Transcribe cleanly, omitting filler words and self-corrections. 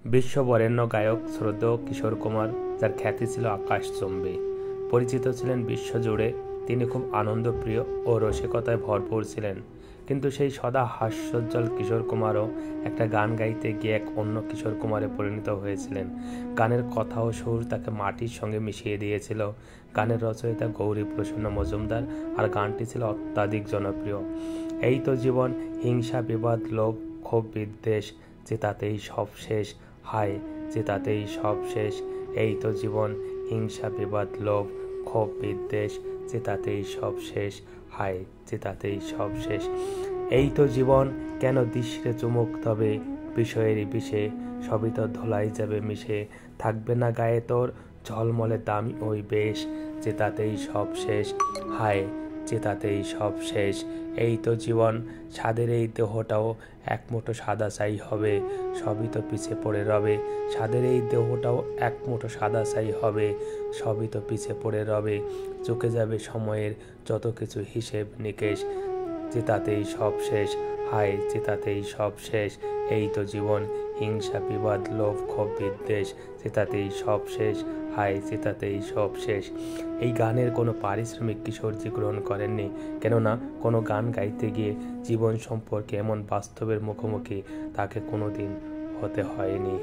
বিশ্ববরেণ্য গায়ক শ্রদ্ধেয় কিশোর কুমার, যার খ্যাতি ছিল আকাশচুম্বী, পরিচিত ছিলেন বিশ্বজুড়ে। তিনি খুব আনন্দপ্রিয় ও রসিকতায় ভরপুর ছিলেন। কিন্তু সেই সদা হাস্যোজ্জ্বল কিশোর কুমারও একটা গান গাইতে গিয়ে এক অন্য কিশোর কুমারে পরিণত হয়েছিলেন। গানের কথা ও সুর তাকে মাটির সঙ্গে মিশিয়ে দিয়েছিল। গানের রচয়িতা গৌরীপ্রসন্ন মজুমদার, আর গানটি ছিল অত্যাধিক জনপ্রিয়। এই তো জীবন, হিংসা বিবাদ লোভ ক্ষোভ বিদ্বেষ, জেতাতেই সব শেষ, হায় জেতাতেই সব শেষ। এই তো জীবন, হিংসা বিবাদ লোভ ক্ষোভ বিদ্বেষ, জেতাতেই সব শেষ, হায় জেতাতেই সব শেষ। এই তো জীবন, কেন দিশরে চুমুক তবে বিষয়েরই বিষে, সবই তো ধোলাই যাবে মিশে, থাকবে না গায়ে তোর ঝলমলে দামি ওই বেশ, জেতাতেই সব শেষ, হায় জেতাতেই সব শেষ। এই তো জীবন, সাদের এই দেহটাও এক মুঠো সাদা চাই হবে, সবই তো পিছে পড়ে রবে, সাদের এই দেহটাও এক মুঠো সাদা চাই হবে, সবই তো পিছে পড়ে রবে, চুকে যাবে সময়ের যত কিছু হিসেব নিকেশ, জেতাতেই সব শেষ, হায় জেতাতেই সব শেষ। এই তো জীবন, হিংসা বিবাদ লোভ ক্ষোভ বিদ্বেষ, জেতাতেই সব শেষ, হায় জেতাতেই সব শেষ। এই গানের কোনো পারিশ্রমিক কিশোরজি গ্রহণ করেননি, কেননা কোনো গান গাইতে গিয়ে জীবন সম্পর্কে এমন বাস্তবের মুখোমুখি তাকে কোনোদিন হতে হয়নি।